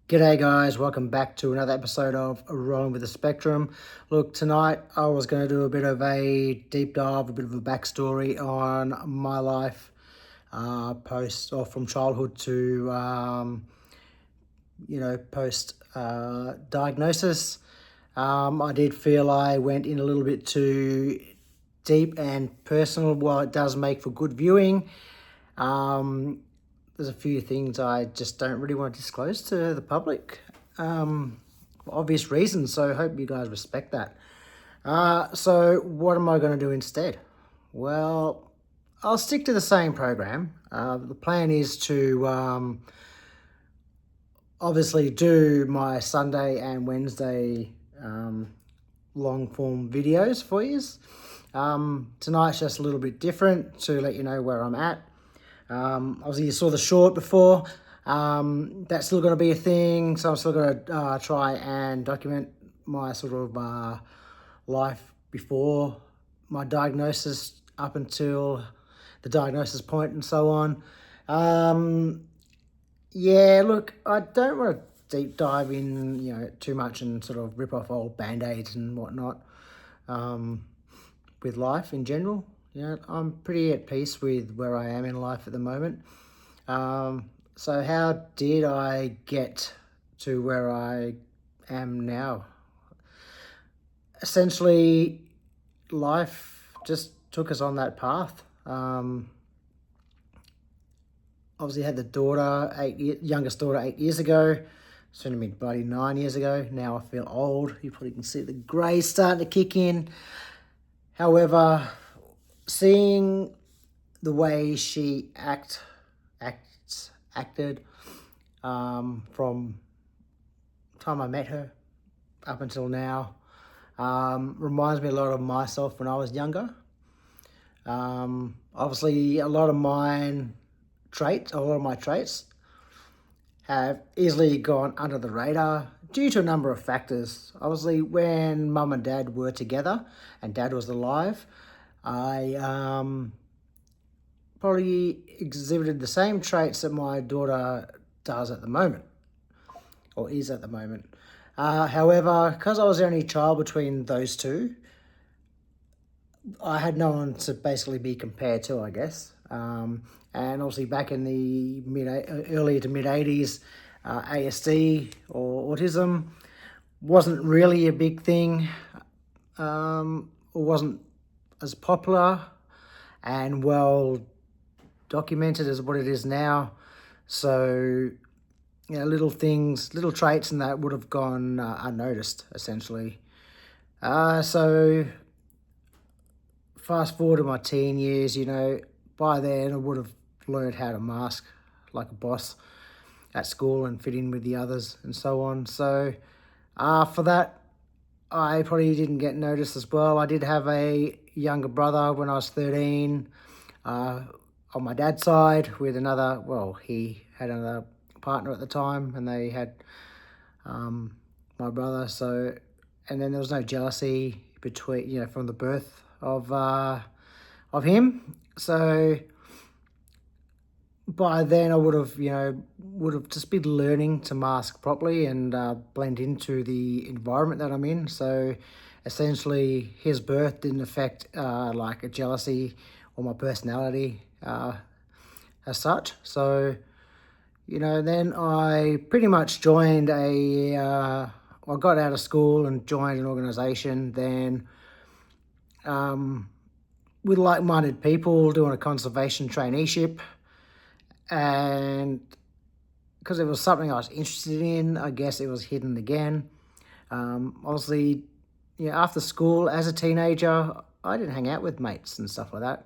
G'day guys, welcome back to another episode of Rolling with the Spectrum. Look, tonight I was going to do a bit of a deep dive, a bit of a backstory on my life, post or from childhood to, post diagnosis. I did feel I went in a little bit too deep and personal. While it does make for good viewing, there's a few things I just don't really want to disclose to the public, for obvious reasons, so I hope you guys respect that. So what am I going to do instead? Well, I'll stick to the same program. The plan is to obviously do my Sunday and Wednesday long form videos for you. Tonight's just a little bit different to let you know where I'm at. Obviously you saw the short before. That's still going to be a thing, so I'm still going to try and document my sort of life before my diagnosis up until the diagnosis point and so on. Yeah, look, I don't want to deep dive in, too much and sort of rip off old band-aids and whatnot, with life in general. I'm pretty at peace with where I am in life at the moment. So how did I get to where I am now? Essentially, life just took us on that path. Obviously had the youngest daughter 8 years ago, soon to be bloody 9 years ago. Now I feel old. You probably can see the grey starting to kick in. However, seeing the way she acted from the time I met her up until now, reminds me a lot of myself when I was younger. Obviously, a lot of my traits have easily gone under the radar due to a number of factors. Obviously, when mum and dad were together and dad was alive, I probably exhibited the same traits that my daughter does at the moment, or is at the moment. However, because I was the only child between those two, I had no one to basically be compared to, I guess. And obviously back in the early to mid-80s, ASD or autism wasn't really a big thing, or wasn't as popular and well documented as what it is now. So, little things, little traits and that would have gone unnoticed, essentially. So fast forward to my teen years, by then I would have learned how to mask like a boss at school and fit in with the others and so on. So for that, I probably didn't get noticed as well. I did have a younger brother when I was 13, on my dad's side with he had another partner at the time, and they had my brother. So, and then there was no jealousy between, from the birth of him. So by then I would have just been learning to mask properly and blend into the environment that I'm in. So essentially his birth didn't affect like a jealousy or my personality as such. So, then I pretty much joined I got out of school and joined an organisation then, with like-minded people doing a conservation traineeship. And because it was something I was interested in, I guess it was hidden again. Obviously, after school as a teenager, I didn't hang out with mates and stuff like that.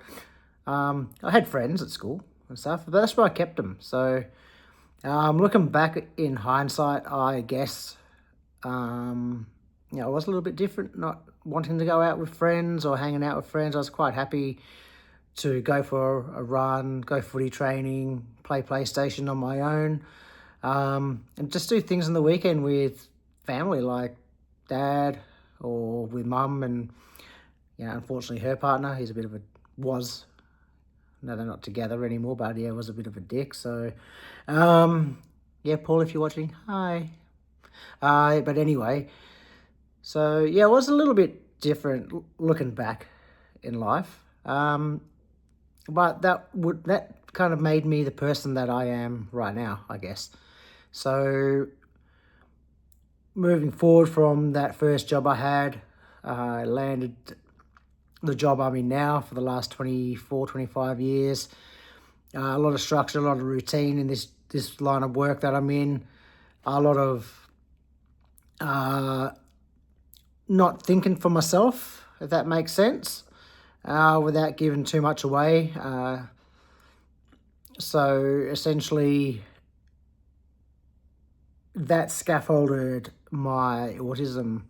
I had friends at school and stuff, but that's where I kept them. So looking back in hindsight, I guess, I was a little bit different, not wanting to go out with friends or hanging out with friends. I was quite happy to go for a run, go footy training, play PlayStation on my own, and just do things on the weekend with family like dad or with mum and, unfortunately her partner. He's no, they're not together anymore, but yeah, was a bit of a dick. So, Yeah, Paul, if you're watching, hi. But anyway, so yeah, it was a little bit different looking back in life. But that kind of made me the person that I am right now, I guess. So moving forward from that first job I had, I landed the job I'm in now for the last 24, 25 years. A lot of structure, a lot of routine in this line of work that I'm in. A lot of not thinking for myself, if that makes sense, without giving too much away. So essentially, that scaffolded my autism.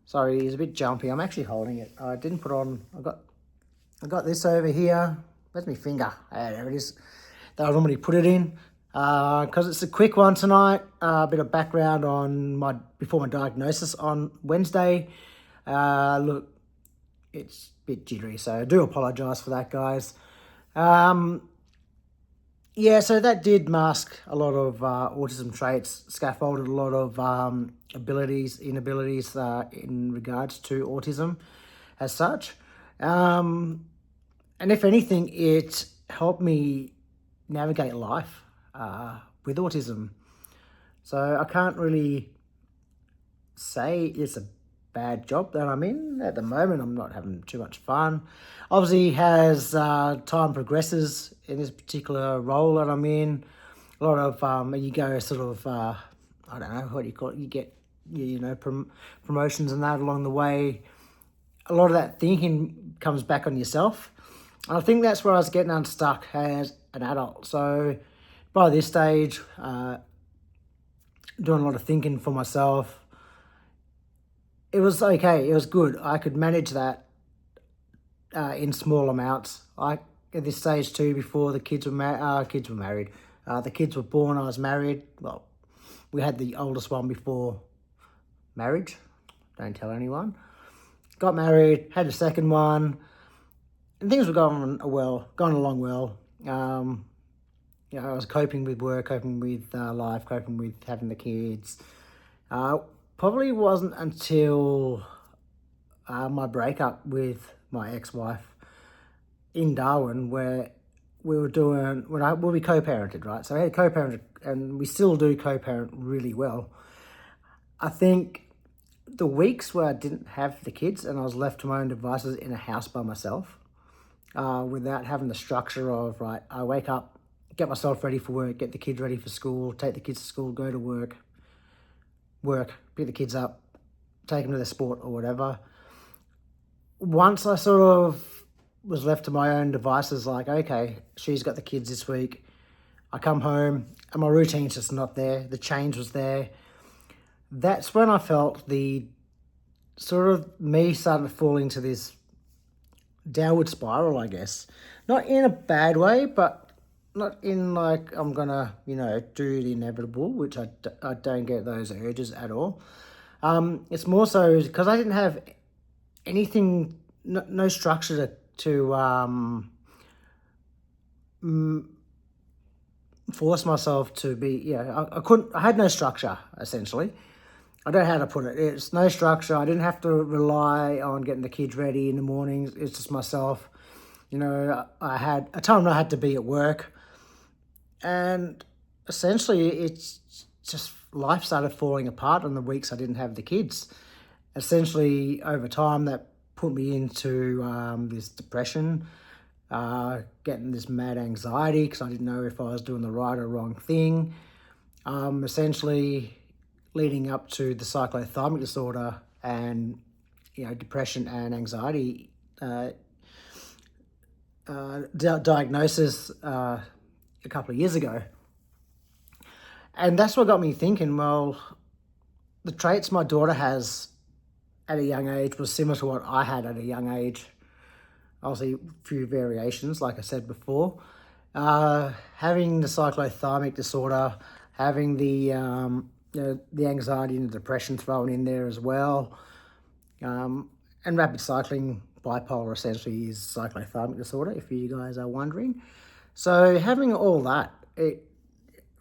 Sorry, it's a bit jumpy. I'm actually holding it. I didn't put on. I got this over here. Where's my finger? There it is. That I normally put it in. Because it's a quick one tonight. A bit of background on before my diagnosis on Wednesday. Look, it's a bit jittery, so I do apologise for that, guys. Yeah, so that did mask a lot of autism traits, scaffolded a lot of inabilities in regards to autism as such. And if anything, it helped me navigate life with autism. So I can't really say it's a bad job that I'm in at the moment. I'm not having too much fun. Obviously, as time progresses in this particular role that I'm in, a lot of you go sort of I don't know what do you call it. You get promotions and that along the way. A lot of that thinking comes back on yourself. And I think that's where I was getting unstuck as an adult. So by this stage, doing a lot of thinking for myself, it was okay. It was good. I could manage that in small amounts. At this stage too, before the kids were married. The kids were born. I was married. Well, we had the oldest one before marriage. Don't tell anyone. Got married. Had the second one, and things were going along well. I was coping with work, coping with life, coping with having the kids. Probably wasn't until my breakup with my ex-wife in Darwin where we co-parented, right? So I had co-parented, and we still do co-parent really well. I think the weeks where I didn't have the kids and I was left to my own devices in a house by myself, without having the structure of, right, I wake up, get myself ready for work, get the kids ready for school, take the kids to school, go to work, pick the kids up, take them to their sport or whatever. Once I sort of was left to my own devices, like, okay, she's got the kids this week, I come home and my routine's just not there, the change was there. That's when I felt the sort of me starting to fall into this downward spiral, I guess. Not in a bad way, but not in like I'm gonna, do the inevitable, which I don't get those urges at all. It's more so because I didn't have anything, no structure to force myself to be, I had no structure, essentially. I don't know how to put it. It's no structure. I didn't have to rely on getting the kids ready in the mornings. It's just myself. I had a time when I had to be at work. And essentially, it's just life started falling apart on the weeks I didn't have the kids. Essentially, over time, that put me into this depression, getting this mad anxiety because I didn't know if I was doing the right or wrong thing. Essentially, leading up to the cyclothymicdisorder disorder and depression and anxiety diagnosis a couple of years ago. And that's what got me thinking, well, the traits my daughter has at a young age was similar to what I had at a young age. Obviously, a few variations, like I said before. Having the cyclothymicdisorder disorder, having the anxiety and the depression thrown in there as well. And rapid cycling bipolar essentially is cyclothymicdisorder, disorder, if you guys are wondering. So having all that, it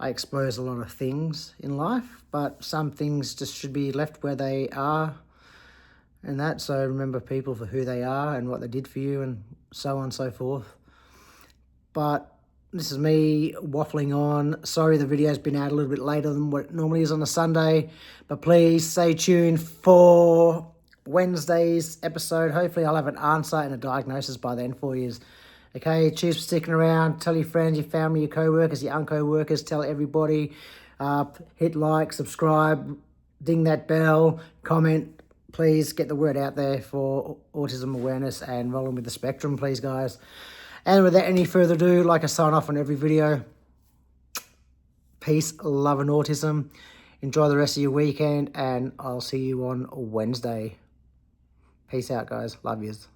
I expose a lot of things in life, but some things just should be left where they are and that. So remember people for who they are and what they did for you and so on and so forth. But this is me waffling on. Sorry the video's been out a little bit later than what it normally is on a Sunday, but please stay tuned for Wednesday's episode. Hopefully I'll have an answer and a diagnosis by then for you. Okay, cheers for sticking around. Tell your friends, your family, your co-workers, your unco-workers. Tell everybody. Hit like, subscribe, ding that bell, comment. Please get the word out there for autism awareness and rolling with the spectrum, please, guys. And without any further ado, like I sign off on every video, peace, love, and autism. Enjoy the rest of your weekend, and I'll see you on Wednesday. Peace out, guys. Love yous.